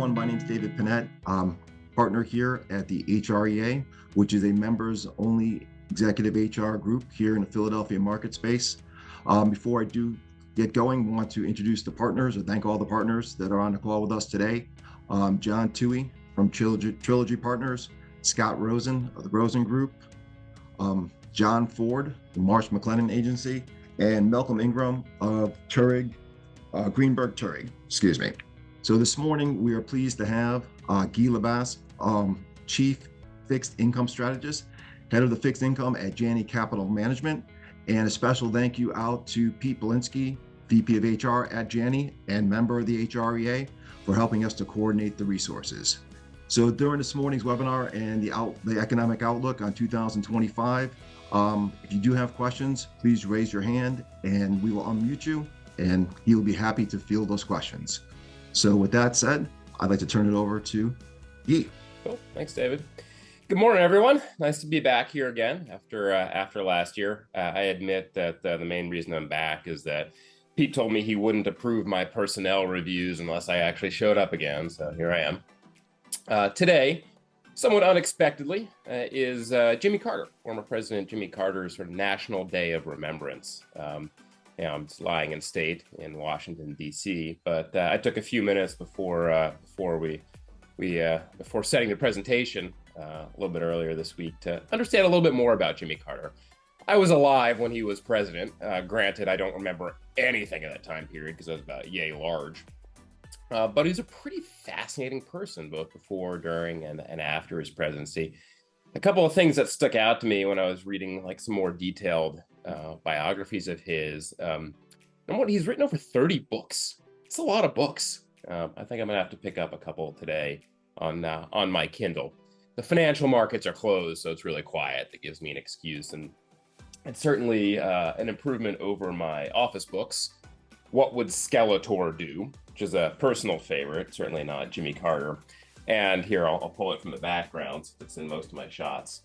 everyone. My name is David Panett. I'm partner here at the HREA, which is a members-only executive HR group here in the Philadelphia market space. Before I do get going, I want to introduce the partners or thank all the partners that are on the call with us today. John Toohey from Trilogy Partners, Scott Rosen of the Rosen Group, John Ford from Marsh McLennan Agency, and Malcolm Ingram of Greenberg Traurig, excuse me. So this morning, we are pleased to have Guy Lebas, Chief Fixed Income Strategist, Head of the Fixed Income at Janney Capital Management, and a special thank you out to Pete Belinsky, VP of HR at Janney and member of the HREA, for helping us to coordinate the resources. So during this morning's webinar and the economic outlook on 2025, if you do have questions, please raise your hand and we will unmute you and he will be happy to field those questions. So with that said, I'd like to turn it over to Guy. Cool. Thanks, David. Good morning, everyone. Nice to be back here again after last year. I admit that the main reason I'm back is that Pete told me he wouldn't approve my personnel reviews unless I actually showed up again. So here I am. Today, somewhat unexpectedly, is Jimmy Carter, former President Jimmy Carter's sort of National Day of Remembrance. I'm just lying in state in Washington, D.C., but I took a few minutes before setting the presentation a little bit earlier this week to understand a little bit more about Jimmy Carter. I was alive when he was president. Granted, I don't remember anything of that time period because I was about yay large. But he's a pretty fascinating person, both before, during, and after his presidency. A couple of things that stuck out to me when I was reading like some more detailed biographies of his. And what he's written over 30 books. It's a lot of books. I think I'm gonna have to pick up a couple today on my Kindle. The financial markets are closed, so it's really quiet. That gives me an excuse, and certainly an improvement over my office books. What Would Skeletor Do? Which is a personal favorite, certainly not Jimmy Carter. And here, I'll pull it from the background. It's in most of my shots.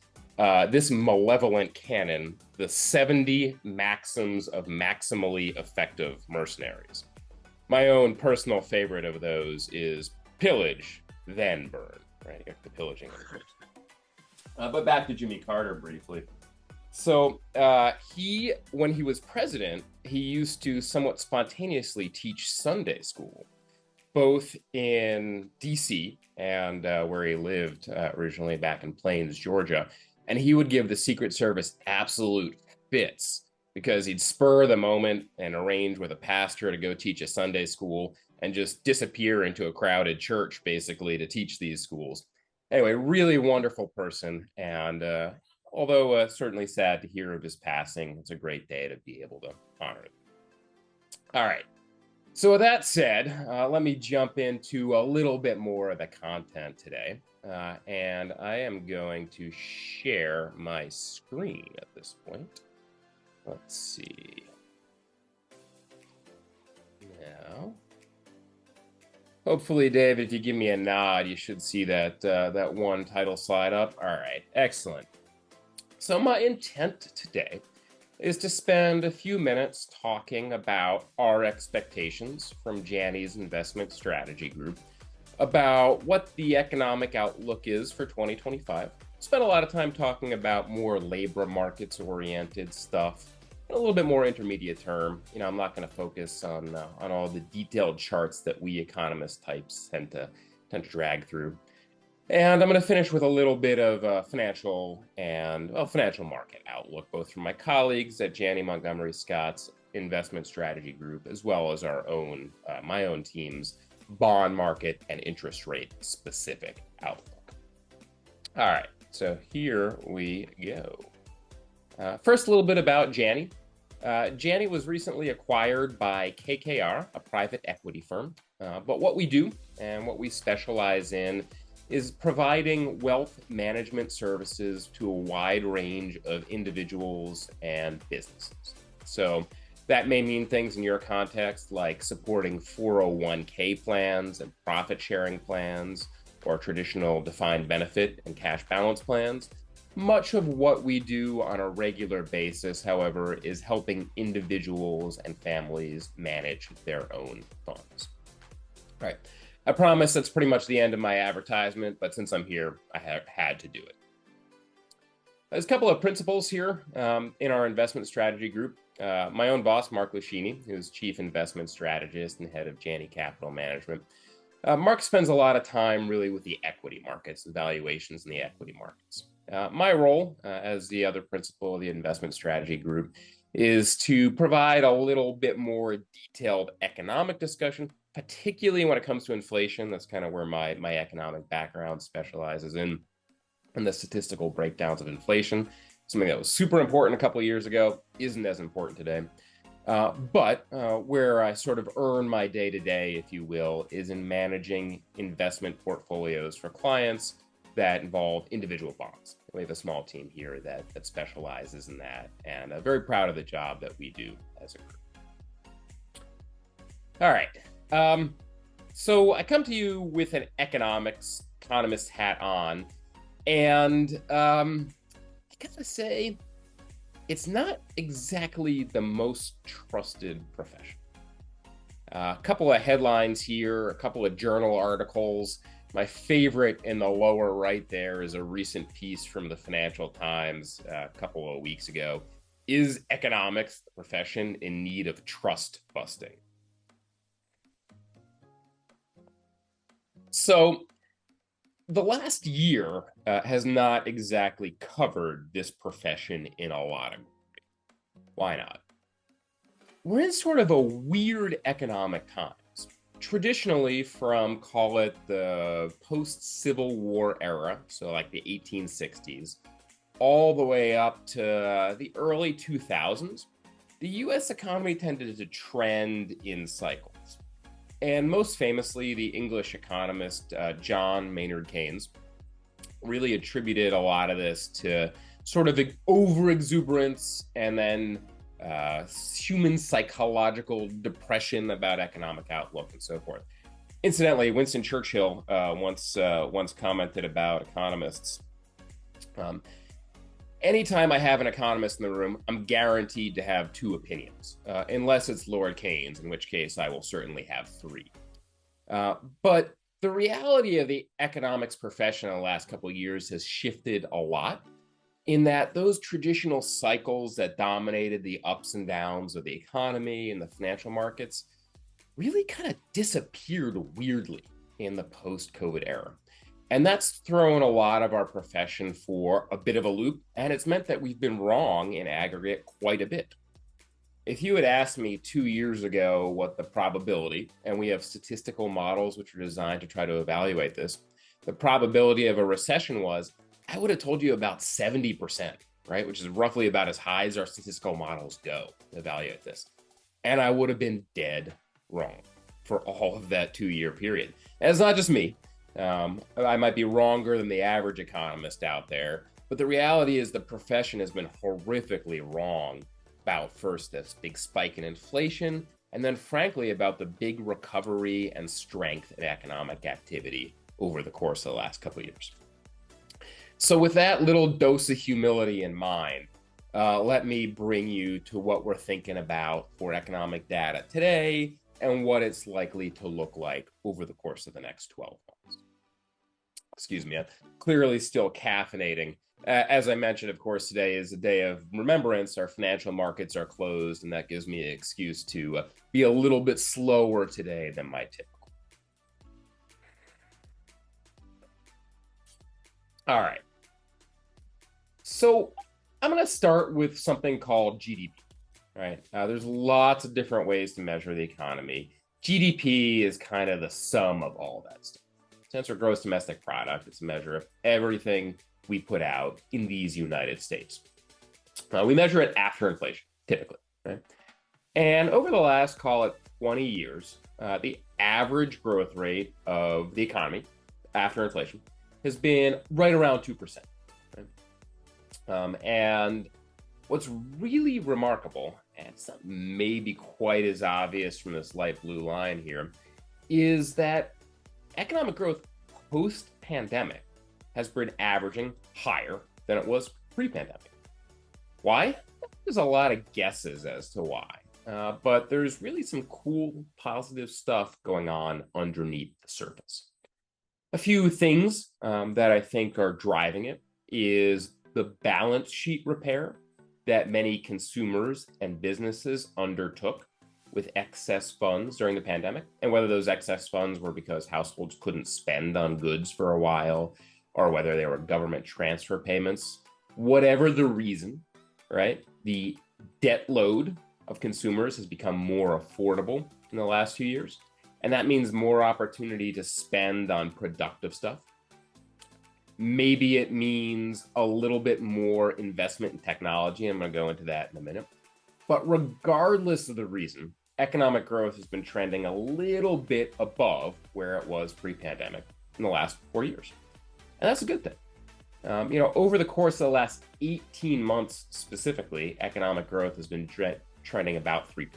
This malevolent canon, the 70 maxims of maximally effective mercenaries. My own personal favorite of those is pillage, then burn, right? The pillaging. But back to Jimmy Carter briefly. So when he was president, he used to somewhat spontaneously teach Sunday school, both in DC and where he lived originally back in Plains, Georgia. And he would give the Secret Service absolute fits because he'd spur the moment and arrange with a pastor to go teach a Sunday school and just disappear into a crowded church, basically, to teach these schools. Anyway, really wonderful person. And although certainly sad to hear of his passing, it's a great day to be able to honor it. All right. So with that said, let me jump into a little bit more of the content today. And I am going to share my screen at this point. Let's see. Now, hopefully, David, if you give me a nod, you should see that that one title slide up. All right, excellent. So my intent today is to spend a few minutes talking about our expectations from Janney's investment strategy group about what the economic outlook is for 2025. Spent a lot of time talking about more labor markets oriented stuff, a little bit more intermediate term. I'm not going to focus on all the detailed charts that we economist types tend to drag through. And I'm going to finish with a little bit of financial market outlook, both from my colleagues at Janney Montgomery Scott's investment strategy group, as well as my own team's bond market and interest rate specific outlook. All right, so here we go. First, a little bit about Janney. Janney was recently acquired by KKR, a private equity firm. But what we do and what we specialize in is providing wealth management services to a wide range of individuals and businesses. So that may mean things in your context like supporting 401k plans and profit sharing plans, or traditional defined benefit and cash balance plans. Much of what we do on a regular basis, however, is helping individuals and families manage their own funds. Right. I promise that's pretty much the end of my advertisement, but since I'm here, I have had to do it. There's a couple of principles here in our investment strategy group. My own boss, Mark Lascini, who's chief investment strategist and head of Janney Capital Management. Mark spends a lot of time really with the equity markets, the valuations in the equity markets. My role as the other principal of the investment strategy group is to provide a little bit more detailed economic discussion, particularly when it comes to inflation. That's kind of where my economic background specializes in, and the statistical breakdowns of inflation. Something that was super important a couple of years ago isn't as important today. But where I sort of earn my day-to-day, if you will, is in managing investment portfolios for clients that involve individual bonds. We have a small team here that specializes in that, and I'm very proud of the job that we do as a group. All right. So I come to you with an economist hat on, and I gotta say, it's not exactly the most trusted profession. A couple of headlines here, a couple of journal articles. My favorite in the lower right there is a recent piece from the Financial Times a couple of weeks ago. Is economics, the profession, in need of trust busting? So the last year has not exactly covered this profession in a lot of way. Why not? We're in sort of a weird economic times. Traditionally, from, call it, the post-Civil War era, so like the 1860s, all the way up to the early 2000s, the US economy tended to trend in cycles. And most famously, the English economist John Maynard Keynes really attributed a lot of this to sort of over-exuberance and then human psychological depression about economic outlook and so forth. Incidentally, Winston Churchill once commented about economists. Anytime I have an economist in the room, I'm guaranteed to have two opinions, unless it's Lord Keynes, in which case I will certainly have three. But the reality of the economics profession in the last couple of years has shifted a lot, in that those traditional cycles that dominated the ups and downs of the economy and the financial markets really kind of disappeared weirdly in the post-COVID era. And that's thrown a lot of our profession for a bit of a loop, and it's meant that we've been wrong in aggregate quite a bit. If you had asked me 2 years ago what the probability, and we have statistical models which are designed to try to evaluate this, the probability of a recession was, I would have told you about 70%, right? Which is roughly about as high as our statistical models go to evaluate this. And I would have been dead wrong for all of that 2-year period. And it's not just me. I might be wronger than the average economist out there, but the reality is the profession has been horrifically wrong about first this big spike in inflation, and then frankly about the big recovery and strength in economic activity over the course of the last couple of years. So with that little dose of humility in mind, let me bring you to what we're thinking about for economic data today and what it's likely to look like over the course of the next 12 months. Excuse me, I'm clearly still caffeinating. As I mentioned, of course, today is a day of remembrance. Our financial markets are closed, and that gives me an excuse to be a little bit slower today than my typical. All right. So I'm going to start with something called GDP, right? There's lots of different ways to measure the economy. GDP is kind of the sum of all that stuff. Stands for gross domestic product. It's a measure of everything we put out in these United States. We measure it after inflation, typically, right? And over the last, call it 20 years, the average growth rate of the economy after inflation has been right around 2%. And what's really remarkable, and it's not maybe quite as obvious from this light blue line here, is that economic growth post-pandemic has been averaging higher than it was pre-pandemic. Why? There's a lot of guesses as to why. but there's really some cool, positive stuff going on underneath the surface. A few things that I think are driving it is the balance sheet repair that many consumers and businesses undertook with excess funds during the pandemic. And whether those excess funds were because households couldn't spend on goods for a while, or whether they were government transfer payments, whatever the reason, right? The debt load of consumers has become more affordable in the last few years. And that means more opportunity to spend on productive stuff. Maybe it means a little bit more investment in technology. I'm going to go into that in a minute. But regardless of the reason, economic growth has been trending a little bit above where it was pre-pandemic in the last 4 years. And that's a good thing. Over the course of the last 18 months specifically, economic growth has been trending about 3%.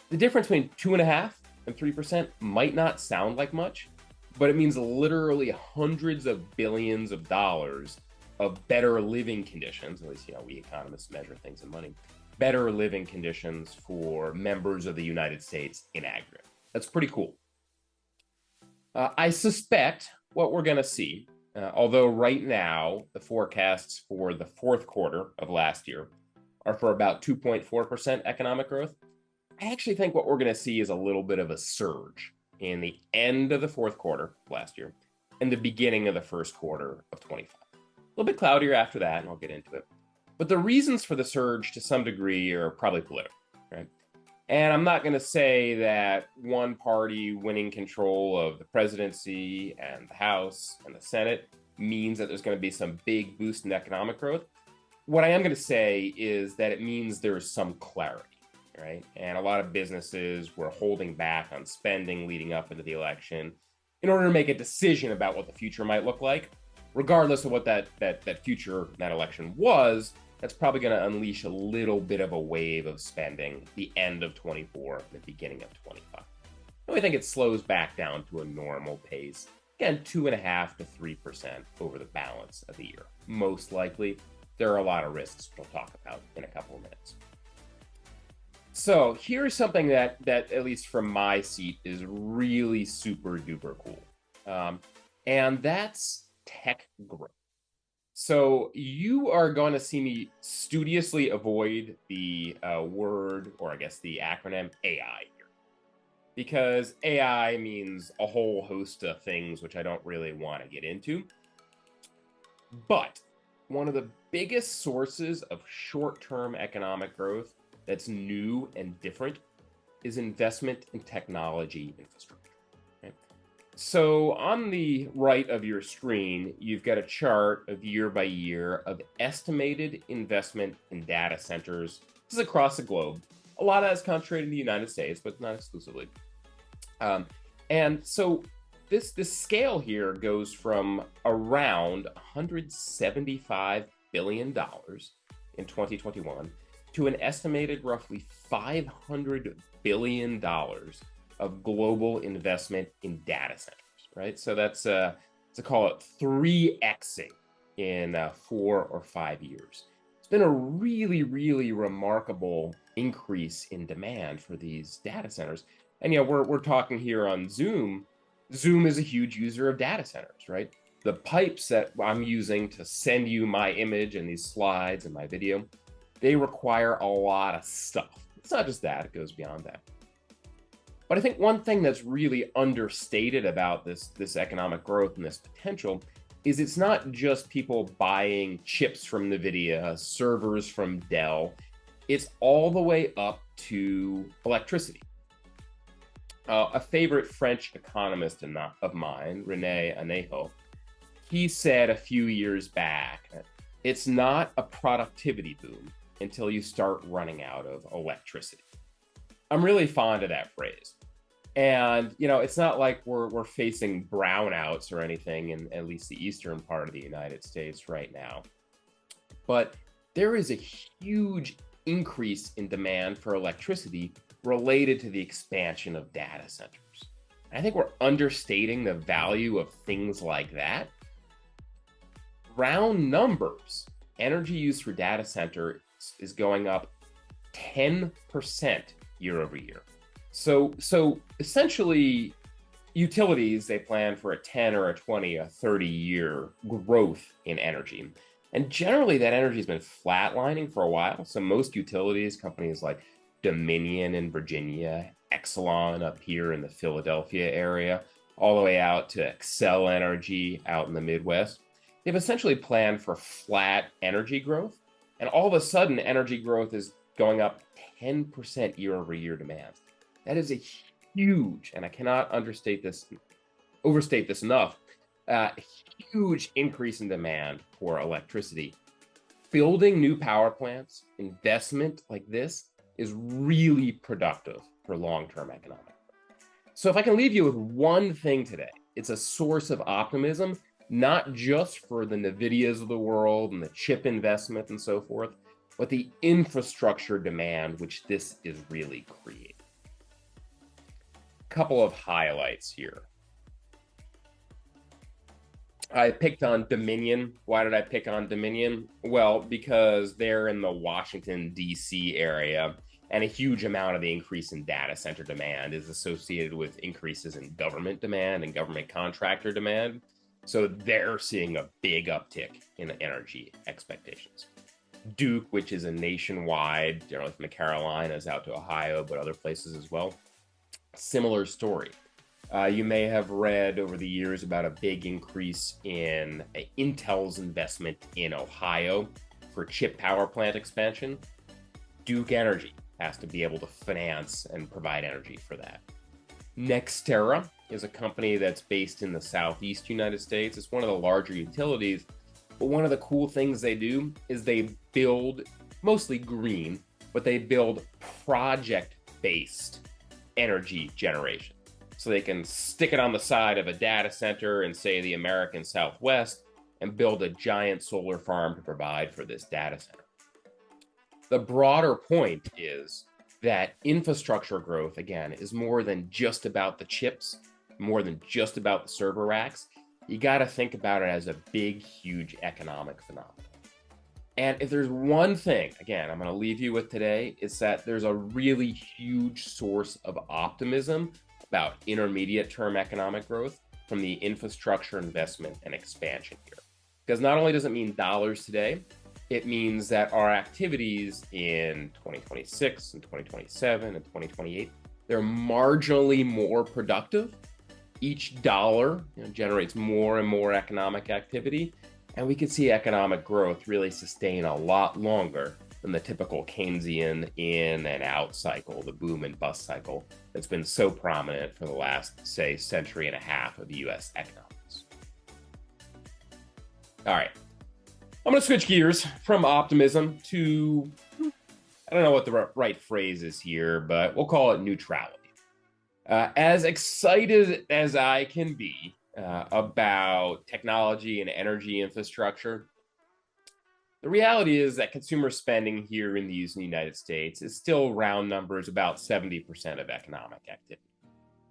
The difference between 2.5% and 3% might not sound like much, but it means literally hundreds of billions of dollars of better living conditions. At least, we economists measure things in money. Better living conditions for members of the United States in aggregate. That's pretty cool. I suspect what we're going to see, although right now the forecasts for the fourth quarter of last year are for about 2.4% economic growth, I actually think what we're going to see is a little bit of a surge in the end of the fourth quarter last year and the beginning of the first quarter of 25. A little bit cloudier after that, and I'll get into it. But the reasons for the surge to some degree are probably political, right? And I'm not going to say that one party winning control of the presidency and the House and the Senate means that there's going to be some big boost in economic growth. What I am going to say is that it means there is some clarity. Right? And a lot of businesses were holding back on spending leading up into the election in order to make a decision about what the future might look like. Regardless of what that future, that election was, that's probably going to unleash a little bit of a wave of spending the end of 24 and the beginning of 25. And we think it slows back down to a normal pace. Again, 2.5% to 3% over the balance of the year. Most likely, there are a lot of risks we'll talk about in a couple of minutes. So here's something that at least from my seat is really super duper cool. And that's tech growth. So you are going to see me studiously avoid the word, or I guess the acronym AI here, because AI means a whole host of things, which I don't really want to get into. But one of the biggest sources of short-term economic growth that's new and different is investment in technology infrastructure. Right? So on the right of your screen, you've got a chart of year by year of estimated investment in data centers. This is across the globe. A lot of that is concentrated in the United States, but not exclusively. And so this scale here goes from around $175 billion in 2021 to an estimated roughly $500 billion of global investment in data centers, right? So that's, to call it 3xing in 4 or 5 years. It's been a really, really remarkable increase in demand for these data centers. And, we're talking here on Zoom. Zoom is a huge user of data centers, right? The pipes that I'm using to send you my image and these slides and my video, they require a lot of stuff. It's not just that, it goes beyond that. But I think one thing that's really understated about this economic growth and this potential is it's not just people buying chips from NVIDIA, servers from Dell. It's all the way up to electricity. A favorite French economist of mine, René Anejo, he said a few years back, it's not a productivity boom until you start running out of electricity. I'm really fond of that phrase. And, it's not like we're facing brownouts or anything in at least the eastern part of the United States right now. But there is a huge increase in demand for electricity related to the expansion of data centers. I think we're understating the value of things like that. Round numbers, energy use for data center is going up 10% year over year. So essentially, utilities, they plan for a 10 or a 20, a 30-year growth in energy. And generally, that energy has been flatlining for a while. So most utilities, companies like Dominion in Virginia, Exelon up here in the Philadelphia area, all the way out to Xcel Energy out in the Midwest, they've essentially planned for flat energy growth. And all of a sudden, energy growth is going up 10% year over year demand. That is a huge, and I cannot overstate this enough, huge increase in demand for electricity. Building new power plants, investment like this is really productive for long-term economic growth. So if I can leave you with one thing today, it's a source of optimism, not just for the NVIDIAs of the world and the chip investment and so forth, but the infrastructure demand which this is really creating. Couple of highlights here. I picked on Dominion. Why did I pick on Dominion? Well, because they're in the Washington, D.C. area, and a huge amount of the increase in data center demand is associated with increases in government demand and government contractor demand. So they're seeing a big uptick in energy expectations. Duke, which is a nationwide, generally from the Carolinas out to Ohio, but other places as well, similar story. You may have read over the years about a big increase in Intel's investment in Ohio for chip power plant expansion. Duke Energy has to be able to finance and provide energy for that. NextEra is a company that's based in the Southeast United States. It's one of the larger utilities, but one of the cool things they do is they build, mostly green, but they build project-based energy generation. So they can stick it on the side of a data center in, say, the American Southwest and build a giant solar farm to provide for this data center. The broader point is that infrastructure growth, again, is more than just about the chips, more than just about the server racks. You got to think about it as a big, huge economic phenomenon. And if there's one thing, again, I'm going to leave you with today, it's that there's a really huge source of optimism about intermediate term economic growth from the infrastructure investment and expansion here. Because not only does it mean dollars today, it means that our activities in 2026 and 2027 and 2028, they're marginally more productive. Each dollar generates more and more economic activity, and we could see economic growth really sustain a lot longer than the typical Keynesian in and out cycle, the boom and bust cycle that's been so prominent for the last, say, century and a half of US economics. All right, I'm going to switch gears from optimism to, I don't know what the right phrase is here, but we'll call it neutrality. As excited as I can be about technology and energy infrastructure, the reality is that consumer spending here in the United States is still round numbers about 70% of economic activity.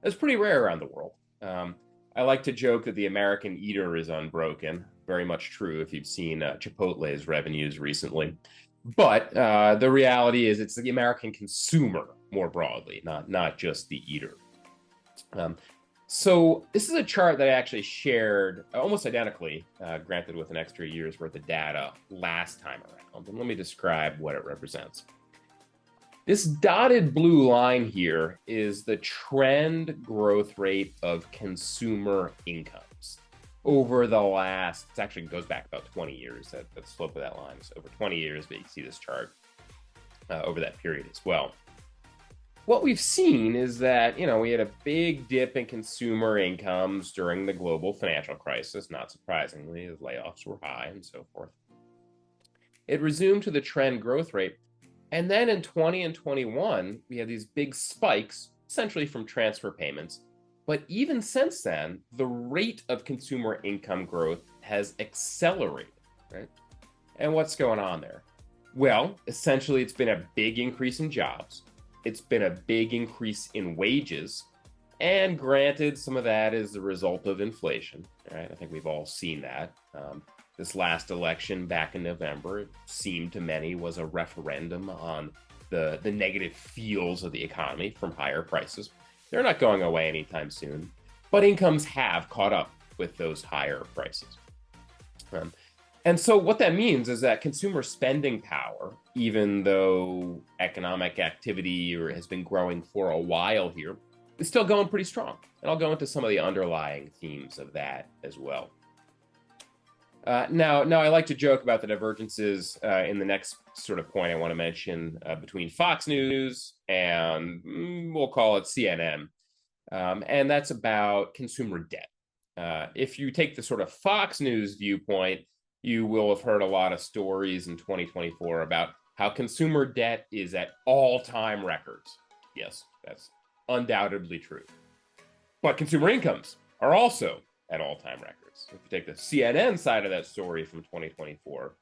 That's pretty rare around the world. I like to joke that the American eater is unbroken. Very much true if you've seen Chipotle's revenues recently. But the reality is it's the American consumer more broadly, not just the eater. So this is a chart that I actually shared almost identically, granted with an extra year's worth of data last time around. And let me describe what it represents. This dotted blue line here is the trend growth rate of consumer incomes over the last, it actually goes back about 20 years, that slope of that line is over 20 years, but you can see this chart over that period as well. What we've seen is that, we had a big dip in consumer incomes during the global financial crisis, not surprisingly, as layoffs were high and so forth. It resumed to the trend growth rate. And then in 20 and 21, we had these big spikes, essentially from transfer payments. But even since then, the rate of consumer income growth has accelerated, right? And what's going on there? Well, essentially, it's been a big increase in jobs. It's been a big increase in wages. And granted, some of that is the result of inflation, right? I think we've all seen that. This last election back in November, it seemed to many, was a referendum on the negative feels of the economy from higher prices. They're not going away anytime soon, but incomes have caught up with those higher prices. And so what that means is that consumer spending power, even though economic activity has been growing for a while here, is still going pretty strong. And I'll go into some of the underlying themes of that as well. Now, I like to joke about the divergences in the next sort of point I want to mention between Fox News and we'll call it CNN. And that's about consumer debt. If you take the sort of Fox News viewpoint, you will have heard a lot of stories in 2024 about how consumer debt is at all-time records. Yes, that's undoubtedly true. But consumer incomes are also at all-time records. If you take the CNN side of that story from 2024,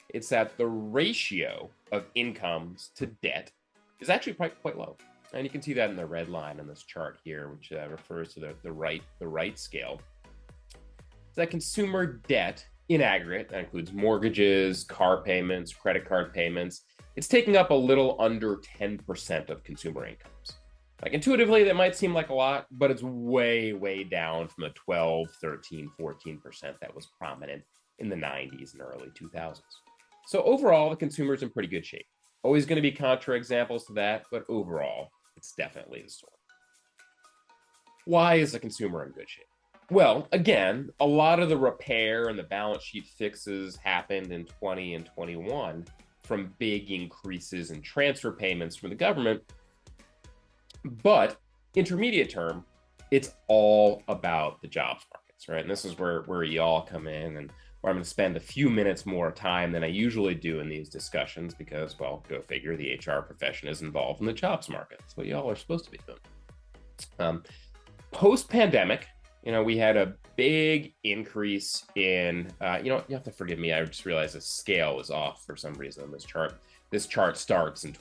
it's that the ratio of incomes to debt is actually quite low. And you can see that in the red line on this chart here, which refers to the right scale. It's that consumer debt in aggregate, that includes mortgages, car payments, credit card payments, it's taking up a little under 10% of consumer incomes. Like intuitively, that might seem like a lot, but it's way down from the 12, 13, 14% that was prominent in the 90s and early 2000s. So overall, the consumer's in pretty good shape. Always going to be counterexamples to that, but overall, it's definitely the story. Why is the consumer in good shape? Well, again, a lot of the repair and the balance sheet fixes happened in 20 and 21 from big increases in transfer payments from the government. But intermediate term, it's all about the jobs markets, right? And this is where y'all come in and where I'm going to spend a few minutes more time than I usually do in these discussions because, well, go figure, the HR profession is involved in the jobs market. That's what y'all are supposed to be doing. Post-pandemic, we had a big increase in, you have to forgive me. I just realized the scale is off for some reason on this chart. This chart starts in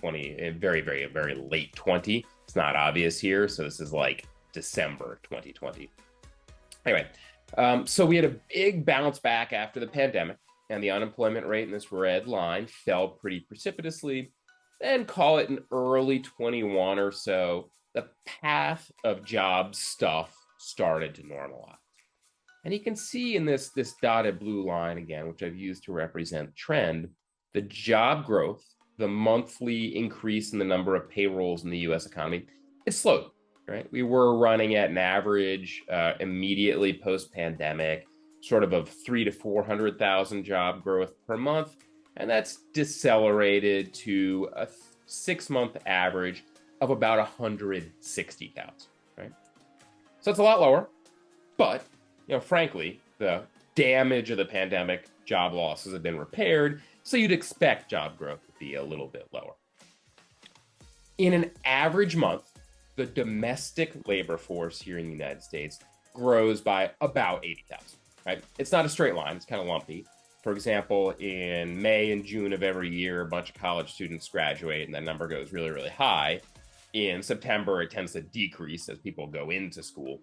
very late 20. It's not obvious here. So this is like December 2020. Anyway, so we had a big bounce back after the pandemic and the unemployment rate in this red line fell pretty precipitously. Then call it in early 21 or so, the path of job stuff started to normalize. And you can see in this dotted blue line again, which I've used to represent trend, the job growth, the monthly increase in the number of payrolls in the US economy, it slowed, right? We were running at an average immediately post-pandemic, sort of 300,000 to 400,000 job growth per month. And that's decelerated to a 6-month average of about 160,000, right? So it's a lot lower, but, frankly, the damage of the pandemic, job losses have been repaired, so you'd expect job growth to be a little bit lower. In an average month, the domestic labor force here in the United States grows by about 80,000, right? It's not a straight line, it's kind of lumpy. For example, in May and June of every year, a bunch of college students graduate and that number goes really high. In September, it tends to decrease as people go into school.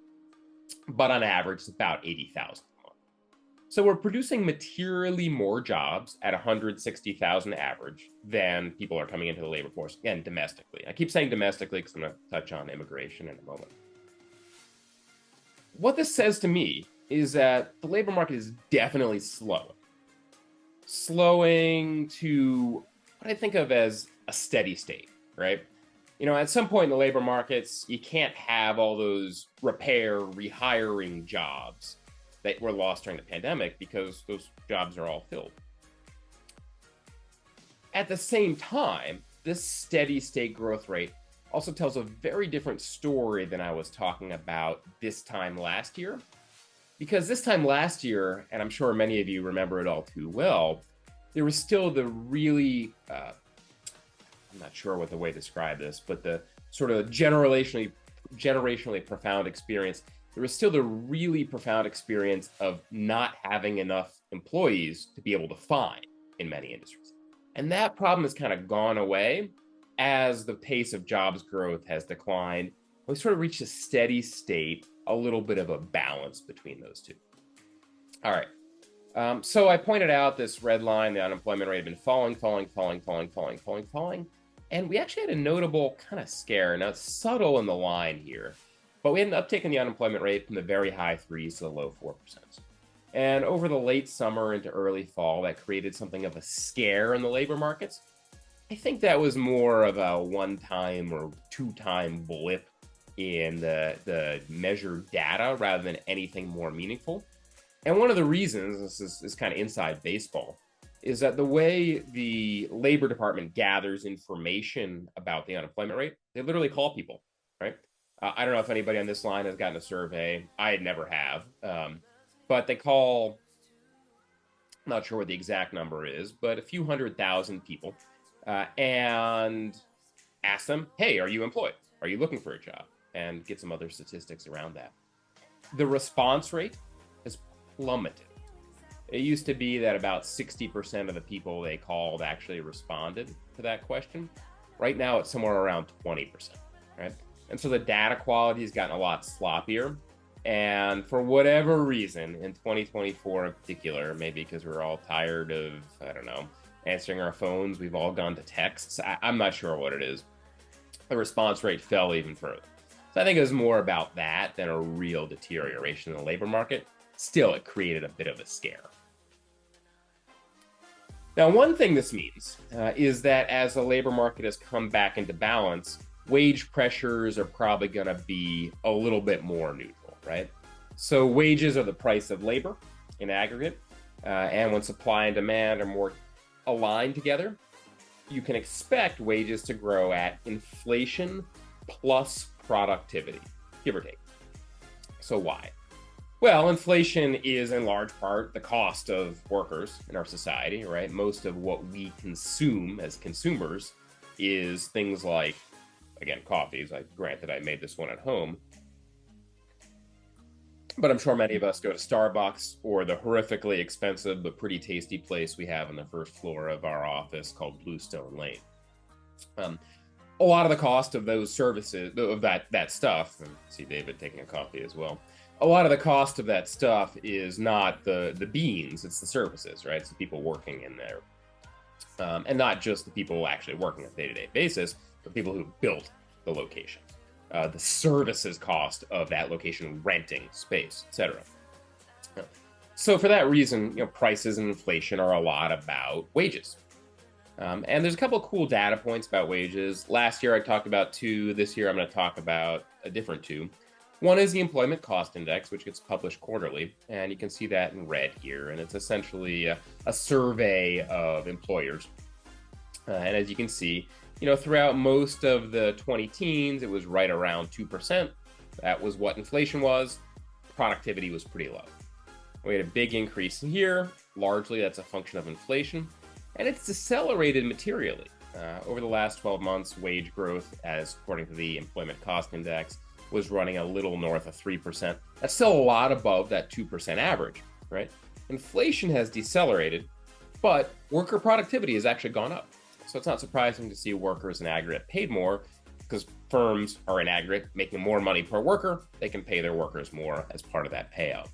But on average, it's about 80,000 a month. So we're producing materially more jobs at 160,000 average than people are coming into the labor force, again, domestically. I keep saying domestically because I'm going to touch on immigration in a moment. What this says to me is that the labor market is definitely slowing to what I think of as a steady state, right? At some point in the labor markets, you can't have all those repair, rehiring jobs that were lost during the pandemic because those jobs are all filled. At the same time, this steady state growth rate also tells a very different story than I was talking about this time last year. Because this time last year, and I'm sure many of you remember it all too well, there was still the really, I'm not sure what the way to describe this, but the sort of generationally profound experience. There was still the really profound experience of not having enough employees to be able to find in many industries. And that problem has kind of gone away as the pace of jobs growth has declined. We sort of reached a steady state, a little bit of a balance between those two. All right. So I pointed out this red line, the unemployment rate had been falling. And we actually had a notable kind of scare. Now, it's subtle in the line here, but we had an uptick in the unemployment rate from the very high threes to the low 4%. And over the late summer into early fall, that created something of a scare in the labor markets. I think that was more of a one-time or two-time blip in the measured data rather than anything more meaningful. And one of the reasons, this is kind of inside baseball, is that the way the Labor Department gathers information about the unemployment rate, they literally call people, right? I don't know if anybody on this line has gotten a survey. I never have. But they call, I'm not sure what the exact number is, but a few 100,000 people and ask them, hey, are you employed? Are you looking for a job? And get some other statistics around that. The response rate has plummeted. It used to be that about 60% of the people they called actually responded to that question. Right now, it's somewhere around 20%, right? And so the data quality has gotten a lot sloppier. And for whatever reason, in 2024 in particular, maybe because we're all tired of, I don't know, answering our phones, we've all gone to texts. I'm not sure what it is. The response rate fell even further. So I think it was more about that than a real deterioration in the labor market. Still, it created a bit of a scare. Now, one thing this means is that as the labor market has come back into balance, wage pressures are probably going to be a little bit more neutral, right? So wages are the price of labor in aggregate. And when supply and demand are more aligned together, you can expect wages to grow at inflation plus productivity, give or take. So why? Well, inflation is in large part the cost of workers in our society, right? Most of what we consume as consumers is things like, again, coffees. Granted, I made this one at home, but I'm sure many of us go to Starbucks or the horrifically expensive but pretty tasty place we have on the first floor of our office called Bluestone Lane. A lot of the cost of those services, of that stuff, and see David taking a coffee as well. A lot of the cost of that stuff is not the beans, it's the services, right? It's the people working in there. And not just the people actually working on a day-to-day basis, but people who built the location. The services cost of that location, renting space, etc. So for that reason, prices and inflation are a lot about wages. And there's a couple of cool data points about wages. Last year I talked about two. This year I'm going to talk about a different two. One is the Employment Cost Index, which gets published quarterly, and you can see that in red here. And it's essentially a survey of employers. And as you can see, throughout most of the 20-teens, it was right around 2%. That was what inflation was. Productivity was pretty low. We had a big increase here. Largely, that's a function of inflation. And it's decelerated materially. Over the last 12 months, wage growth, as according to the Employment Cost Index, was running a little north of 3%. That's still a lot above that 2% average, right? Inflation has decelerated, but worker productivity has actually gone up. So it's not surprising to see workers in aggregate paid more because firms are in aggregate making more money per worker. They can pay their workers more as part of that payout.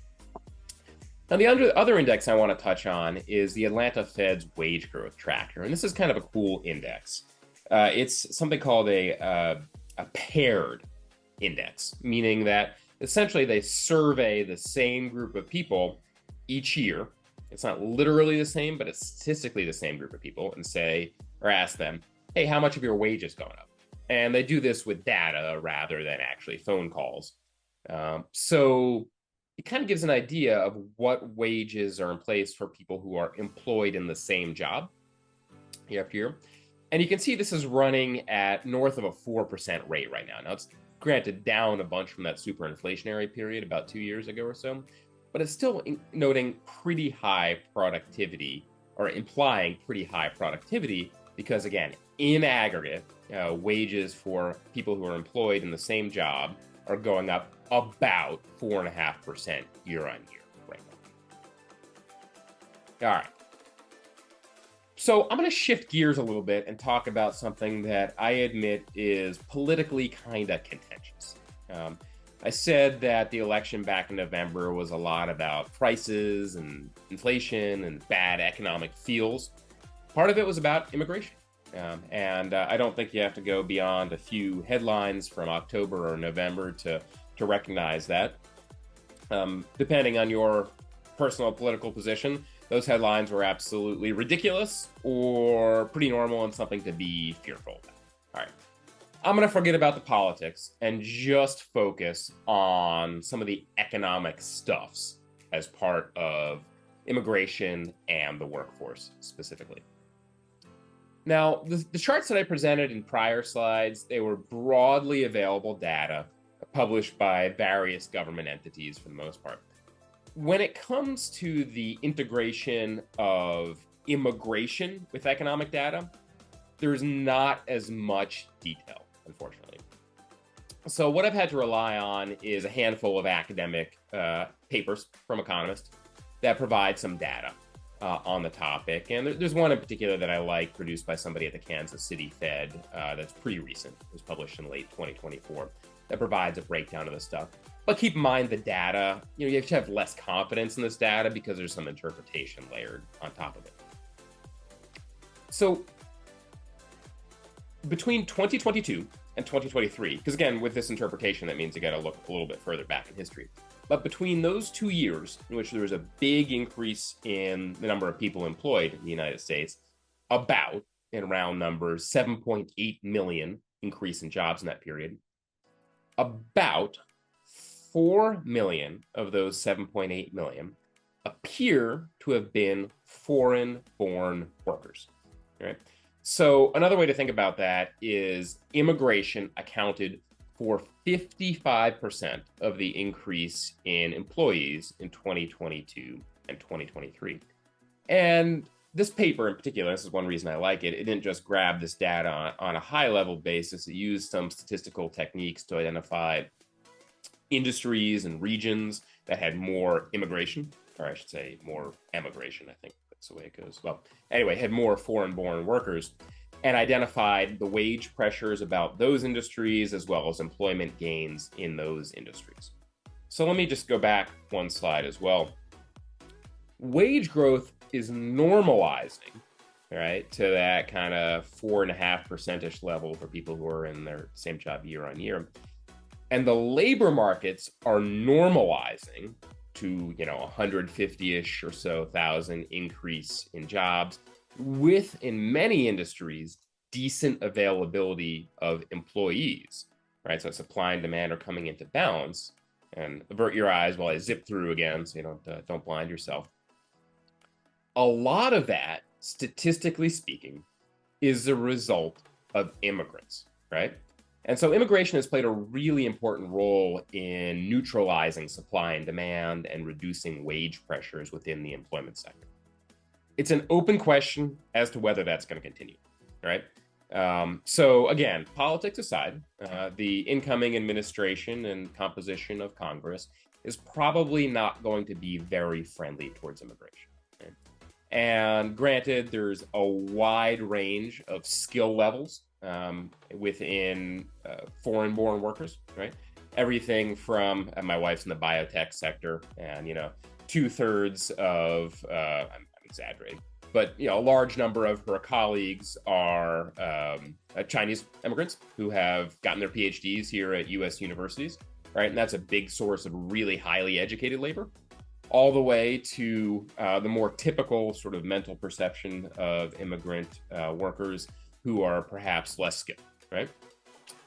Now, the other index I want to touch on is the Atlanta Fed's wage growth tracker. And this is kind of a cool index. It's something called a paired index, meaning that essentially they survey the same group of people each year. It's not literally the same, but it's statistically the same group of people and ask them, hey, how much of your wage is going up? And they do this with data rather than actually phone calls. So it kind of gives an idea of what wages are in place for people who are employed in the same job year after year. And you can see this is running at north of a 4% rate right now. Now, it's granted down a bunch from that super inflationary period about 2 years ago or so, but it's still noting pretty high productivity or implying pretty high productivity because, again, in aggregate, wages for people who are employed in the same job are going up about 4.5% year on year right now. All right. So I'm going to shift gears a little bit and talk about something that I admit is politically kind of contentious. I said that the election back in November was a lot about prices and inflation and bad economic feels. Part of it was about immigration. And I don't think you have to go beyond a few headlines from October or November to recognize that. Depending on your personal political position, those headlines were absolutely ridiculous or pretty normal and something to be fearful about. All right. I'm going to forget about the politics and just focus on some of the economic stuffs as part of immigration and the workforce specifically. Now, the charts that I presented in prior slides, they were broadly available data published by various government entities for the most part. When it comes to the integration of immigration with economic data, there's not as much detail, unfortunately. So what I've had to rely on is a handful of academic papers from economists that provide some data on the topic. And there's one in particular that I like, produced by somebody at the Kansas City Fed that's pretty recent. It was published in late 2024, that provides a breakdown of this stuff. But keep in mind the data, you have to have less confidence in this data because there's some interpretation layered on top of it. So between 2022 and 2023, because again, with this interpretation, that means you got to look a little bit further back in history. But between those 2 years, in which there was a big increase in the number of people employed in the United States, about, in round numbers, 7.8 million increase in jobs in that period, about 4 million of those 7.8 million appear to have been foreign-born workers. Right? So another way to think about that is immigration accounted for 55% of the increase in employees in 2022 and 2023. And this paper in particular, this is one reason I like it, it didn't just grab this data on a high-level basis. It used some statistical techniques to identify industries and regions that had more immigration, or I should say more emigration, I think that's the way it goes. Well, anyway, had more foreign-born workers, and identified the wage pressures about those industries as well as employment gains in those industries. So let me just go back one slide as well. Wage growth is normalizing, right, to that kind of 4.5% level for people who are in their same job year on year. And the labor markets are normalizing to, 150-ish or so thousand increase in jobs, with, in many industries, decent availability of employees, right? So supply and demand are coming into balance. And avert your eyes while I zip through again, so you don't blind yourself. A lot of that, statistically speaking, is the result of immigrants, right? And so immigration has played a really important role in neutralizing supply and demand and reducing wage pressures within the employment sector. It's an open question as to whether that's going to continue, right? So again, politics aside, the incoming administration and composition of Congress is probably not going to be very friendly towards immigration. Right? And granted, there's a wide range of skill levels within foreign-born workers, right? Everything from, my wife's in the biotech sector, and 2/3 of I'm exaggerating, but a large number of her colleagues are Chinese immigrants who have gotten their PhDs here at U.S. universities, right? And that's a big source of really highly educated labor, all the way to the more typical sort of mental perception of immigrant workers who are perhaps less skilled, right?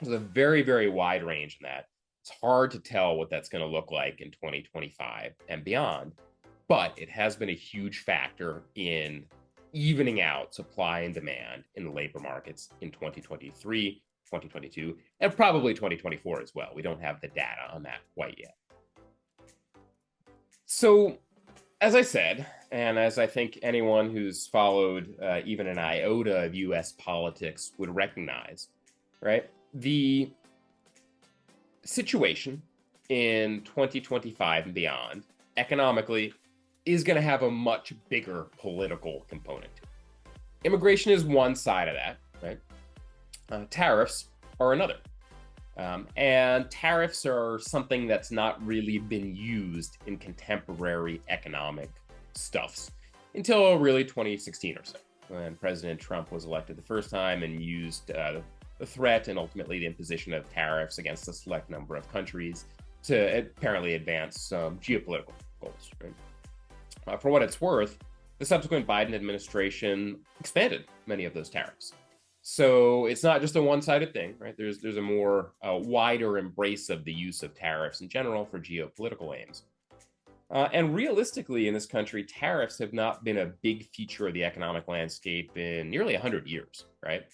There's a very, very wide range in that. It's hard to tell what that's going to look like in 2025 and beyond, but it has been a huge factor in evening out supply and demand in the labor markets in 2023, 2022, and probably 2024 as well. We don't have the data on that quite yet. So, as I said, and as I think anyone who's followed even an iota of US politics would recognize, right? The situation in 2025 and beyond, economically, is going to have a much bigger political component. Immigration is one side of that, right? Tariffs are another. And tariffs are something that's not really been used in contemporary economic stuffs until really 2016 or so, when President Trump was elected the first time and used the threat and ultimately the imposition of tariffs against a select number of countries to apparently advance some geopolitical goals. Right? For what it's worth, the subsequent Biden administration expanded many of those tariffs. So it's not just a one-sided thing, right? There's a more wider embrace of the use of tariffs in general for geopolitical aims. And realistically, in this country, tariffs have not been a big feature of the economic landscape in nearly 100 years, right?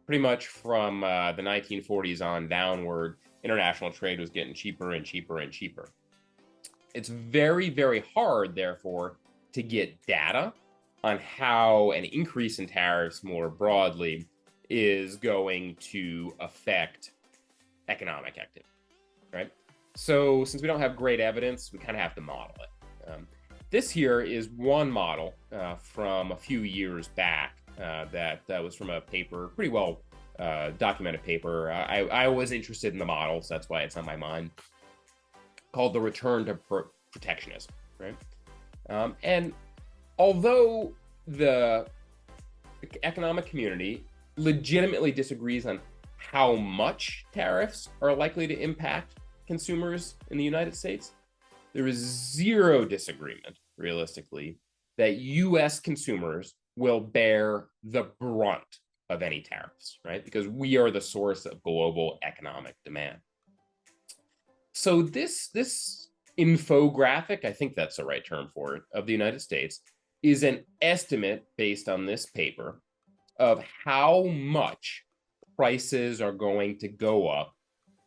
Pretty much from the 1940s on downward, international trade was getting cheaper and cheaper and cheaper. It's very, very hard, therefore, to get data on how an increase in tariffs more broadly is going to affect economic activity, right? So since we don't have great evidence, we kind of have to model it. This here is one model from a few years back that was from a paper, pretty well documented paper. I was interested in the model, so that's why it's on my mind, called The Return to Protectionism, right? And although the economic community legitimately disagrees on how much tariffs are likely to impact consumers in the United States, there is zero disagreement, realistically, that US consumers will bear the brunt of any tariffs, right? Because we are the source of global economic demand. So this infographic, I think that's the right term for it, of the United States, is an estimate based on this paper of how much prices are going to go up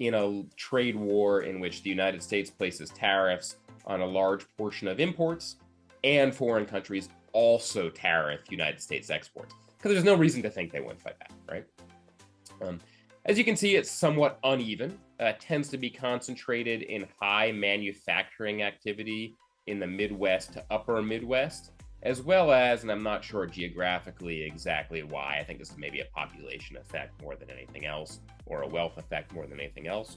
in a trade war in which the United States places tariffs on a large portion of imports and foreign countries also tariff United States exports. Because there's no reason to think they wouldn't fight back, right? As you can see, it's somewhat uneven. Tends to be concentrated in high manufacturing activity in the Midwest to upper Midwest, as well as, and I'm not sure geographically exactly why, I think this is maybe a population effect more than anything else, or a wealth effect more than anything else,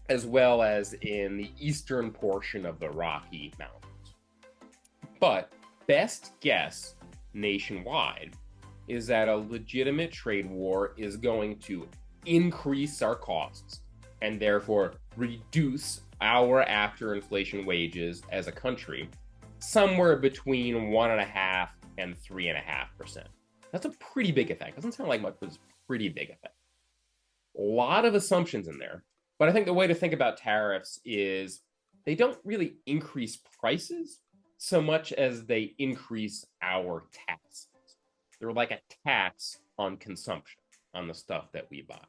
as well as in the eastern portion of the Rocky Mountains. But best guess nationwide is that a legitimate trade war is going to increase our costs and therefore reduce our after inflation wages as a country somewhere between 1.5% and 3.5%. That's a pretty big effect. Doesn't sound like much, but it's a pretty big effect. A lot of assumptions in there, but I think the way to think about tariffs is they don't really increase prices so much as they increase our taxes. They're like a tax on consumption, on the stuff that we buy.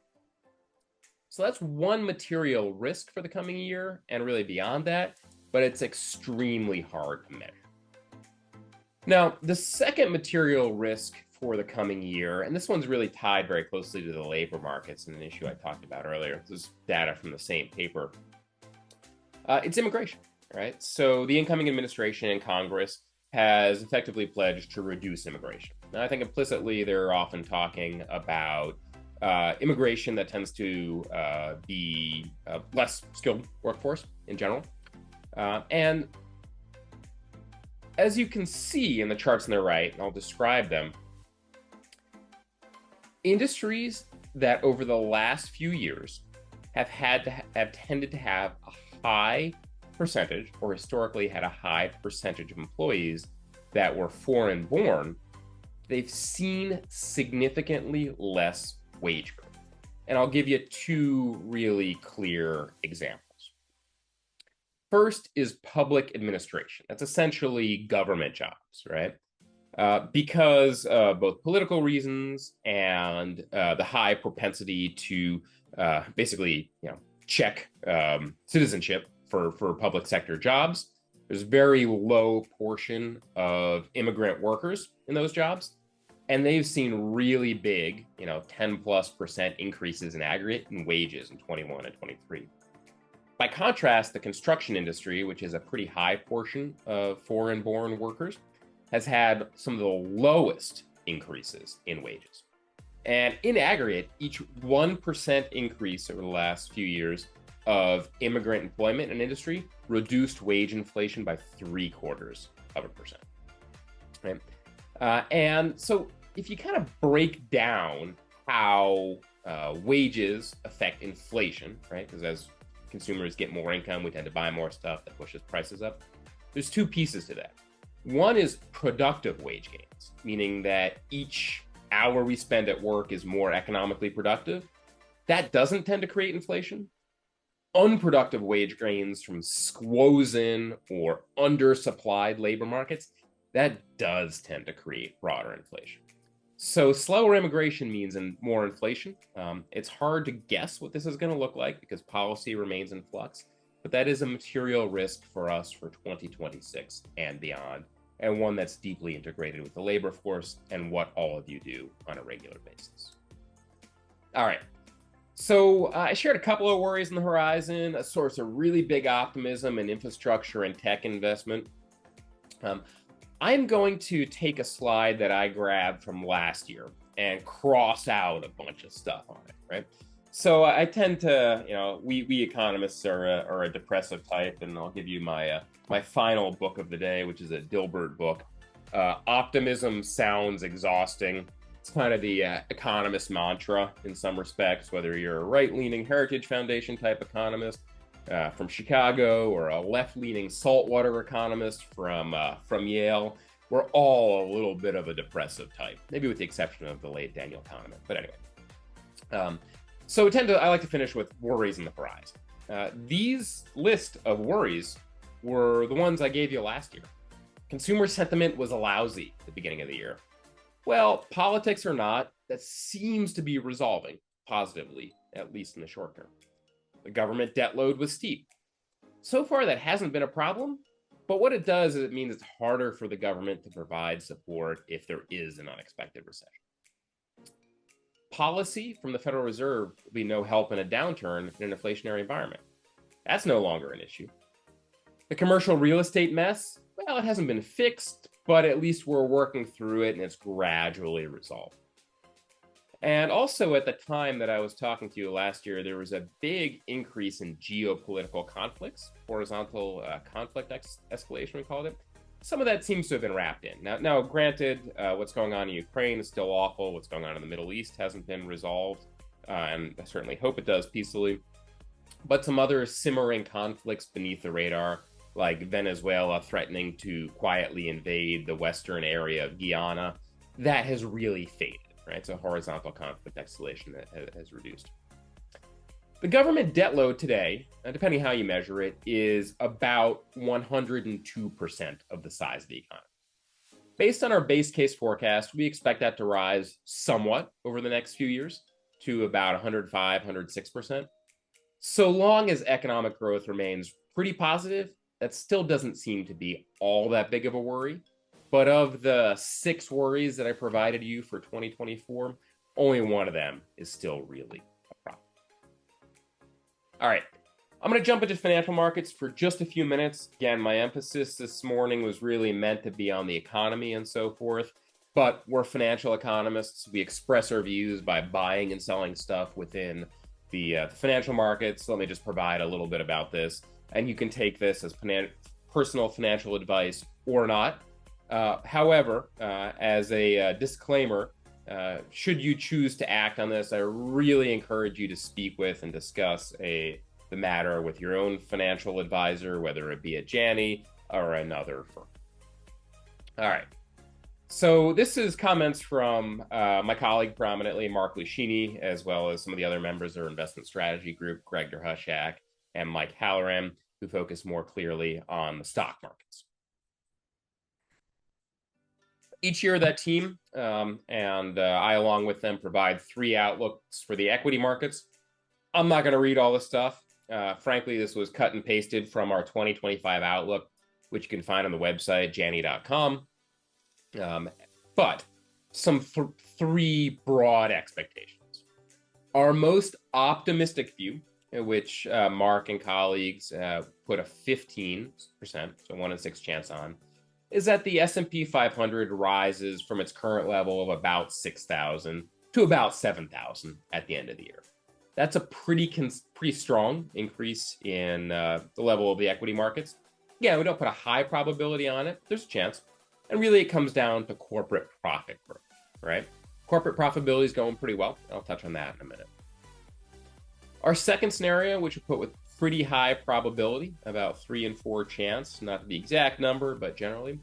So that's one material risk for the coming year and really beyond that, but it's extremely hard to measure. Now, the second material risk for the coming year, and this one's really tied very closely to the labor markets and an issue I talked about earlier. This is data from the same paper. It's immigration, right? So the incoming administration and Congress has effectively pledged to reduce immigration. Now, I think implicitly they're often talking about immigration that tends to be less skilled workforce in general. And as you can see in the charts on the right, and I'll describe them, industries that over the last few years have tended to have a high percentage, or historically had a high percentage of employees that were foreign born, they've seen significantly less wage growth. And I'll give you two really clear examples. First is public administration. That's essentially government jobs, right? Because of both political reasons and the high propensity to basically, check citizenship for public sector jobs. There's a very low portion of immigrant workers in those jobs, and they've seen really big, 10+% increases in aggregate in wages in 21 and 23. By contrast, the construction industry, which is a pretty high portion of foreign-born workers, has had some of the lowest increases in wages. And in aggregate, each 1% increase over the last few years of immigrant employment in industry reduced wage inflation by 0.75%. Right? And so if you kind of break down how wages affect inflation, right? Because as consumers get more income, we tend to buy more stuff that pushes prices up. There's two pieces to that. One is productive wage gains, meaning that each hour we spend at work is more economically productive. That doesn't tend to create inflation. Unproductive wage gains from squozen or undersupplied labor markets, that does tend to create broader inflation. So slower immigration means more inflation. It's hard to guess what this is going to look like because policy remains in flux, but that is a material risk for us for 2026 and beyond, and one that's deeply integrated with the labor force and what all of you do on a regular basis. All right. So I shared a couple of worries on the horizon, a source of really big optimism in infrastructure and tech investment. I'm going to take a slide that I grabbed from last year and cross out a bunch of stuff on it, right? So I tend to, we economists are a depressive type, and I'll give you my final book of the day, which is a Dilbert book. Optimism sounds exhausting. It's kind of the economist mantra in some respects, whether you're a right-leaning Heritage Foundation type economist from Chicago or a left-leaning saltwater economist from Yale. We're all a little bit of a depressive type, maybe with the exception of the late Daniel Kahneman. But anyway, so I like to finish with worries in the horizon. These list of worries were the ones I gave you last year. Consumer sentiment was lousy at the beginning of the year. Well, politics or not, that seems to be resolving positively, at least in the short term. The government debt load was steep. So far, that hasn't been a problem, but what it does is it means it's harder for the government to provide support if there is an unexpected recession. Policy from the Federal Reserve will be no help in a downturn in an inflationary environment. That's no longer an issue. The commercial real estate mess, well, it hasn't been fixed, but at least we're working through it and it's gradually resolved. And also at the time that I was talking to you last year, there was a big increase in geopolitical conflicts, horizontal conflict escalation, we called it. Some of that seems to have been wrapped in. Now granted, what's going on in Ukraine is still awful. What's going on in the Middle East hasn't been resolved, and I certainly hope it does peacefully. But some other simmering conflicts beneath the radar, like Venezuela threatening to quietly invade the western area of Guyana, that has really faded, right? So horizontal conflict escalation that has reduced. The government debt load today, depending how you measure it, is about 102% of the size of the economy. Based on our base case forecast, we expect that to rise somewhat over the next few years to about 105, 106%. So long as economic growth remains pretty positive, that still doesn't seem to be all that big of a worry. But of the 6 worries that I provided you for 2024, only one of them is still really a problem. All right, I'm going to jump into financial markets for just a few minutes. Again, my emphasis this morning was really meant to be on the economy and so forth. But we're financial economists. We express our views by buying and selling stuff within the financial markets. Let me just provide a little bit about this. And you can take this as personal financial advice or not. However, as a disclaimer, should you choose to act on this, I really encourage you to speak with and discuss the matter with your own financial advisor, whether it be at Janney or another firm. All right. So this is comments from my colleague prominently, Mark Lucchini, as well as some of the other members of our investment strategy group, Greg Derhushak and Mike Halloran, who focus more clearly on the stock markets. Each year, that team and I, along with them, provide 3 outlooks for the equity markets. I'm not going to read all this stuff. Frankly, this was cut and pasted from our 2025 outlook, which you can find on the website, janney.com. But some 3 broad expectations. Our most optimistic view, which Mark and colleagues put a 15%, so 1 in 6 chance on, is that the S&P 500 rises from its current level of about 6,000 to about 7,000 at the end of the year. That's a pretty strong increase in the level of the equity markets. Again, we don't put a high probability on it. There's a chance. And really, it comes down to corporate profit growth, right? Corporate profitability is going pretty well. I'll touch on that in a minute. Our second scenario, which we put with pretty high probability, about 3 in 4 chance, not the exact number, but generally,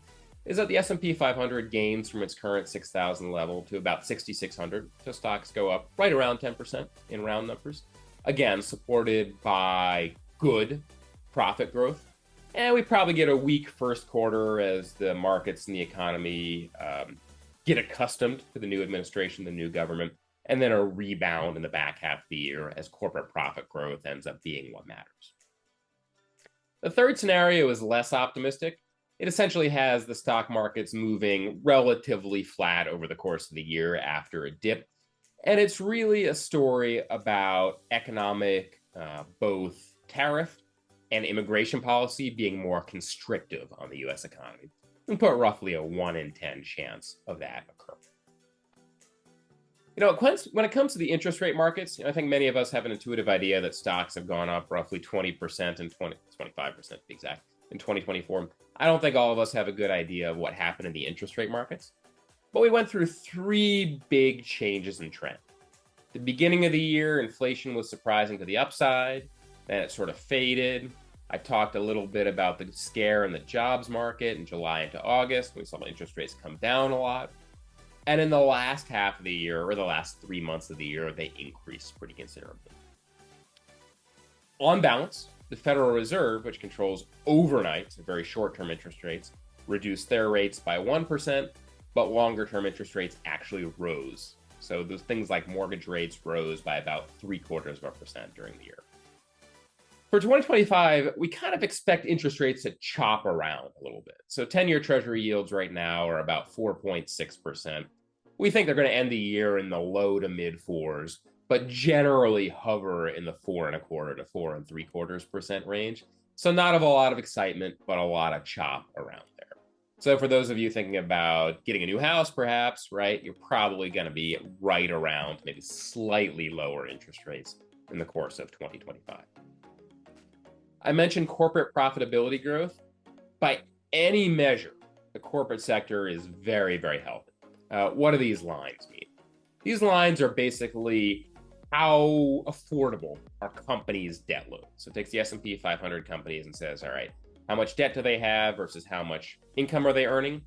is that the S&P 500 gains from its current 6,000 level to about 6,600. So stocks go up right around 10% in round numbers. Again, supported by good profit growth. And we probably get a weak first quarter as the markets and the economy get accustomed to the new administration, the new government, and then a rebound in the back half of the year as corporate profit growth ends up being what matters. The third scenario is less optimistic. It essentially has the stock markets moving relatively flat over the course of the year after a dip. And it's really a story about economic, both tariff and immigration policy being more constrictive on the US economy. And put roughly a 1 in 10 chance of that occurring. When it comes to the interest rate markets, I think many of us have an intuitive idea that stocks have gone up roughly 20% and 25% to be exact in 2024. I don't think all of us have a good idea of what happened in the interest rate markets, but we went through 3 big changes in trend. The beginning of the year, inflation was surprising to the upside, then it sort of faded. I talked a little bit about the scare in the jobs market in July into August. We saw interest rates come down a lot. And in the last half of the year, or the last 3 months of the year, they increased pretty considerably. On balance, the Federal Reserve, which controls overnight, so very short-term interest rates, reduced their rates by 1%, but longer-term interest rates actually rose. So those things like mortgage rates rose by about 0.75% during the year. For 2025, we kind of expect interest rates to chop around a little bit. So 10-year Treasury yields right now are about 4.6%. We think they're going to end the year in the low to mid 4s, but generally hover in the 4.25% to 4.75% range. So not a lot of excitement, but a lot of chop around there. So for those of you thinking about getting a new house, perhaps, right, you're probably going to be right around maybe slightly lower interest rates in the course of 2025. I mentioned corporate profitability growth. By any measure, the corporate sector is very, very healthy. What do these lines mean? These lines are basically how affordable are companies' debt load. So it takes the S&P 500 companies and says, all right, how much debt do they have versus how much income are they earning?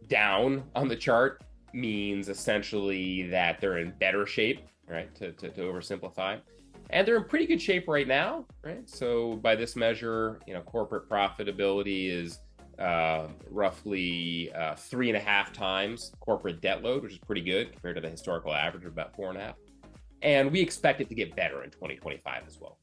Down on the chart means essentially that they're in better shape, right, to oversimplify. And they're in pretty good shape right now, right? So by this measure, corporate profitability is roughly 3.5 times corporate debt load, which is pretty good compared to the historical average of about 4.5. And we expect it to get better in 2025 as well.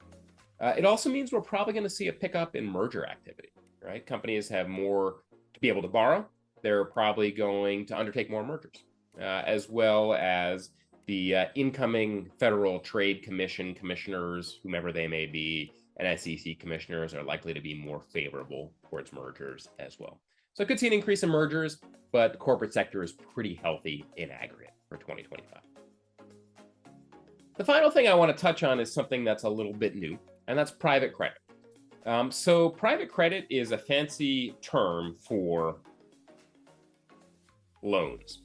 It also means we're probably going to see a pickup in merger activity, right? Companies have more to be able to borrow. They're probably going to undertake more mergers, as well as the incoming Federal Trade Commission commissioners, whomever they may be, and SEC commissioners are likely to be more favorable towards mergers as well. So I could see an increase in mergers, but the corporate sector is pretty healthy in aggregate for 2025. The final thing I want to touch on is something that's a little bit new, and that's private credit. So private credit is a fancy term for loans.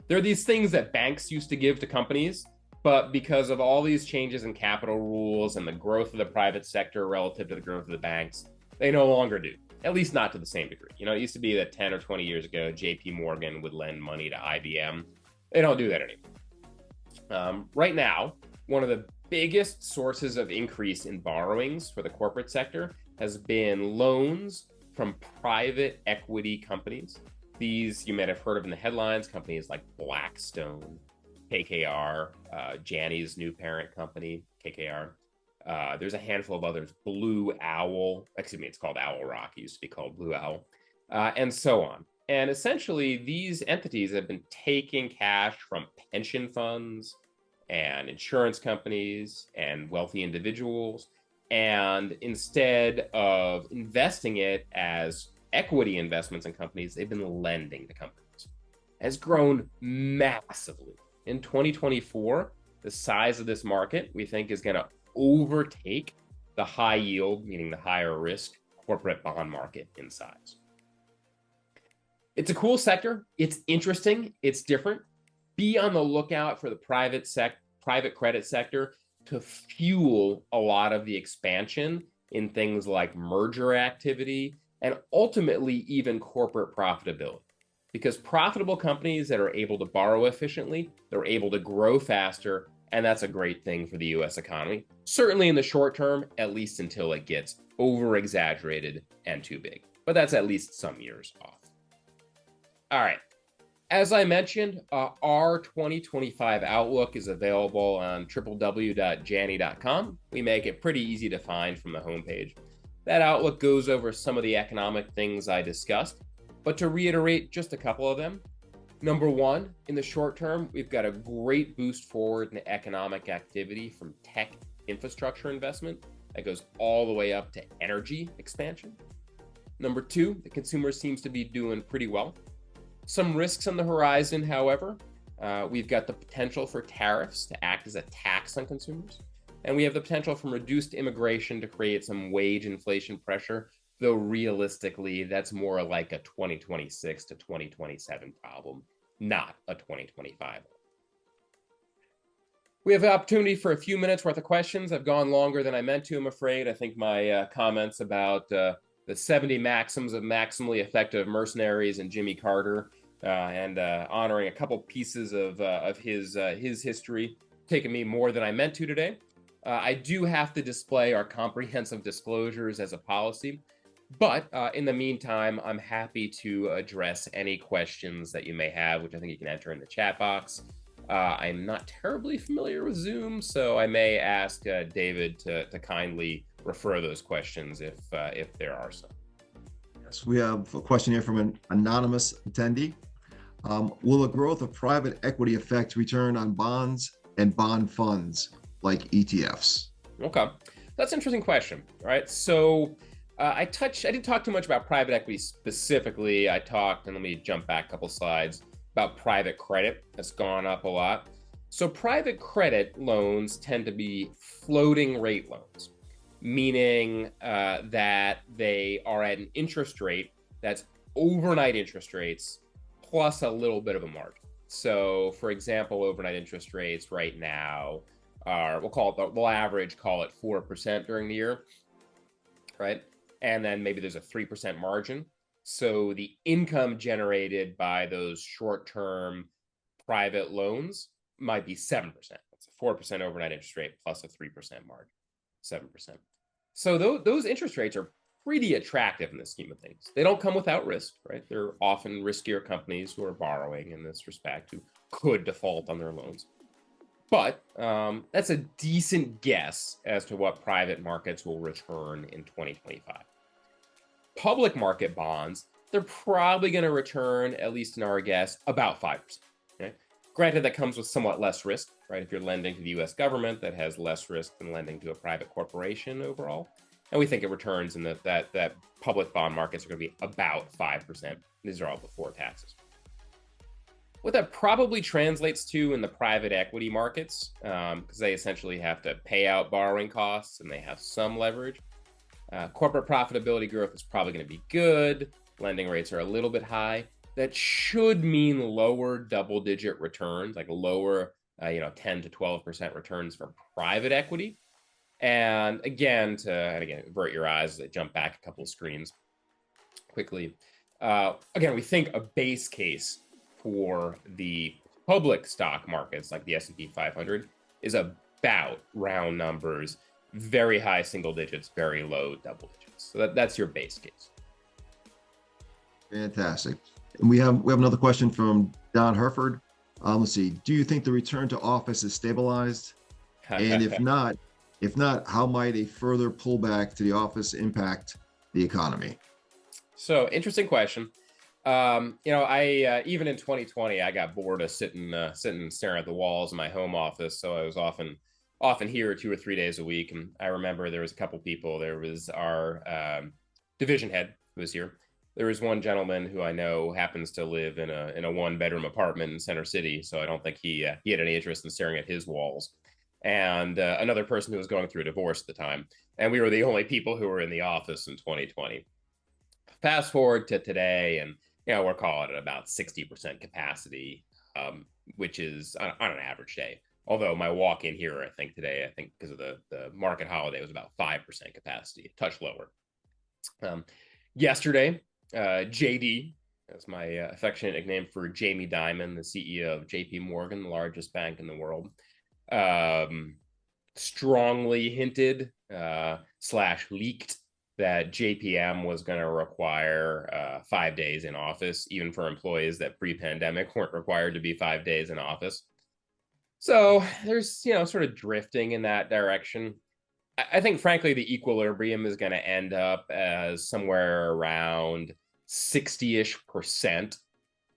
There are these things that banks used to give to companies, but because of all these changes in capital rules and the growth of the private sector relative to the growth of the banks, they no longer do, at least not to the same degree. It used to be that 10 or 20 years ago, JP Morgan would lend money to IBM. They don't do that anymore. Right now, one of the biggest sources of increase in borrowings for the corporate sector has been loans from private equity companies. These you might have heard of in the headlines, companies like Blackstone, KKR, Janney's new parent company, KKR. There's a handful of others, Blue Owl, it's called Owl Rock, it used to be called Blue Owl, and so on. And essentially, these entities have been taking cash from pension funds and insurance companies and wealthy individuals, and instead of investing it as equity investments in companies, they've been lending to companies. It has grown massively. In 2024, the size of this market, we think, is going to overtake the high yield, meaning the higher risk, corporate bond market in size. It's a cool sector. It's interesting. It's different. Be on the lookout for the private credit sector to fuel a lot of the expansion in things like merger activity and ultimately even corporate profitability. Because profitable companies that are able to borrow efficiently, they're able to grow faster, and that's a great thing for the US economy. Certainly in the short term, at least until it gets over exaggerated and too big. But that's at least some years off. All right. As I mentioned, our 2025 outlook is available on www.janney.com. We make it pretty easy to find from the homepage. That outlook goes over some of the economic things I discussed, but to reiterate just a couple of them. Number one, in the short term, we've got a great boost forward in economic activity from tech infrastructure investment that goes all the way up to energy expansion. Number two, the consumer seems to be doing pretty well. Some risks on the horizon, however. We've got the potential for tariffs to act as a tax on consumers. And we have the potential from reduced immigration to create some wage inflation pressure, though realistically, that's more like a 2026 to 2027 problem, not a 2025. We have the opportunity for a few minutes worth of questions. I've gone longer than I meant to, I'm afraid. I think my comments about the 70 maxims of maximally effective mercenaries and Jimmy Carter and honoring a couple pieces of his history taken me more than I meant to today. I do have to display our comprehensive disclosures as a policy, but in the meantime, I'm happy to address any questions that you may have, which I think you can enter in the chat box. I'm not terribly familiar with Zoom, so I may ask David to kindly refer those questions if there are some. Yes, we have a question here from an anonymous attendee. Will the growth of private equity affect return on bonds and bond funds like ETFs? Okay, that's an interesting question. All right, so I didn't talk too much about private equity specifically. I talked, and let me jump back a couple slides, about private credit. That's gone up a lot. So private credit loans tend to be floating rate loans, meaning that they are at an interest rate that's overnight interest rates plus a little bit of a margin. So for example, overnight interest rates right now are, we'll average, call it 4% during the year, right? And then maybe there's a 3% margin. So the income generated by those short-term private loans might be 7%. That's a 4% overnight interest rate plus a 3% margin, 7%. So those interest rates are pretty attractive in the scheme of things. They don't come without risk, right? They're often riskier companies who are borrowing in this respect, who could default on their loans. But that's a decent guess as to what private markets will return in 2025. Public market bonds, they're probably going to return, at least in our guess, about 5%. Okay? Granted, that comes with somewhat less risk, right? If you're lending to the US government, that has less risk than lending to a private corporation overall. And we think it returns in that public bond markets are going to be about 5%. These are all before taxes. What that probably translates to in the private equity markets, because they essentially have to pay out borrowing costs and they have some leverage. Corporate profitability growth is probably going to be good. Lending rates are a little bit high. That should mean lower double-digit returns, like lower, 10 to 12% returns for private equity. And again, avert your eyes as I jump back a couple of screens quickly. Again, we think a base case for the public stock markets, like the S&P 500, is about, round numbers, very high single digits, very low double digits. So that's your base case. Fantastic. And we have another question from Don Herford. Let's see. Do you think the return to office is stabilized? And if not, how might a further pullback to the office impact the economy? So interesting question. I even in 2020, I got bored of sitting staring at the walls in my home office. So I was often here 2 or 3 days a week. And I remember there was a couple people. There was our division head who was here. There was one gentleman who I know happens to live in a 1-bedroom apartment in Center City. So I don't think he had any interest in staring at his walls. And another person who was going through a divorce at the time. And we were the only people who were in the office in 2020. Fast forward to today, and we're calling it about 60% capacity, which is on an average day. Although my walk in here, I think today, because of the market holiday, was about 5% capacity, a touch lower. Yesterday, JD, that's my affectionate nickname for Jamie Dimon, the CEO of JP Morgan, the largest bank in the world, strongly hinted / leaked that JPM was going to require 5 days in office, even for employees that pre-pandemic weren't required to be 5 days in office. So there's, sort of drifting in that direction. I think, frankly, the equilibrium is going to end up as somewhere around 60-ish%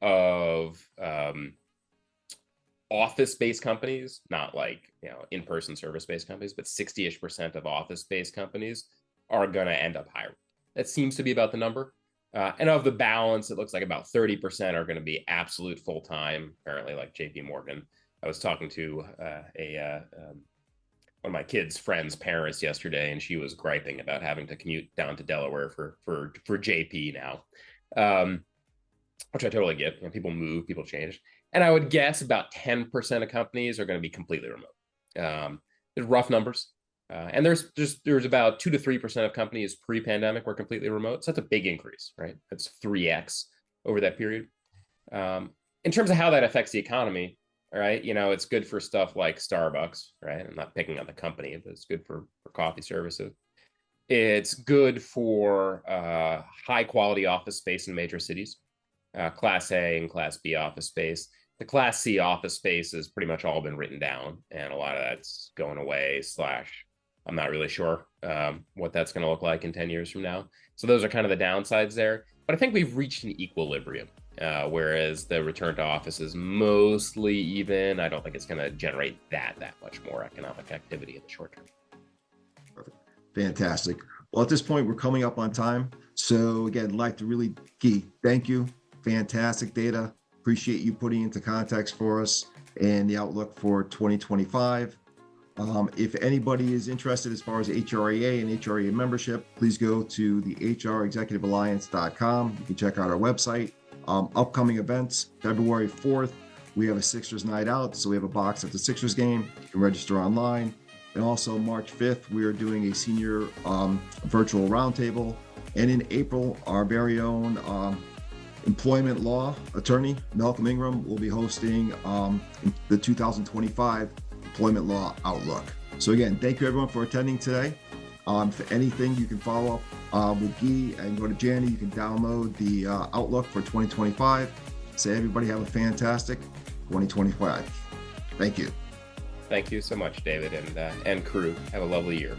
of office-based companies, not like, in-person service-based companies, but 60-ish% of office-based companies are going to end up hiring. That seems to be about the number. And of the balance, it looks like about 30% are going to be absolute full-time, apparently, like JP Morgan. I was talking to one of my kids' friends' parents yesterday, and she was griping about having to commute down to Delaware for JP now, which I totally get. People move, people change. And I would guess about 10% of companies are going to be completely remote. There's rough numbers. And there's about 2 to 3% of companies pre-pandemic were completely remote. So that's a big increase, right? That's 3x over that period. In terms of how that affects the economy, right? It's good for stuff like Starbucks, right? I'm not picking on the company, but it's good for coffee services. It's good for high quality office space in major cities, Class A and Class B office space. The Class C office space has pretty much all been written down, and a lot of that's going away / I'm not really sure what that's going to look like in 10 years from now. So those are kind of the downsides there. But I think we've reached an equilibrium, whereas the return to office is mostly even. I don't think it's going to generate that much more economic activity in the short term. Perfect. Fantastic. Well, at this point, we're coming up on time. So again, I'd like to really, Guy, thank you. Fantastic data. Appreciate you putting into context for us and the outlook for 2025. If anybody is interested as far as HREA and HREA membership, please go to the HRExecutivealliance.com. You can check out our website. Upcoming events, February 4th, we have a Sixers night out. So we have a box at the Sixers game. You can register online. And also March 5th, we are doing a senior virtual roundtable. And in April, our very own employment law attorney, Malcolm Ingram, will be hosting the 2025 Employment Law Outlook. So again, thank you everyone for attending today. For anything, you can follow up with Guy and go to Janny. You can download the Outlook for 2025. Say everybody have a fantastic 2025. Thank you. Thank you so much, David, and crew. Have a lovely year.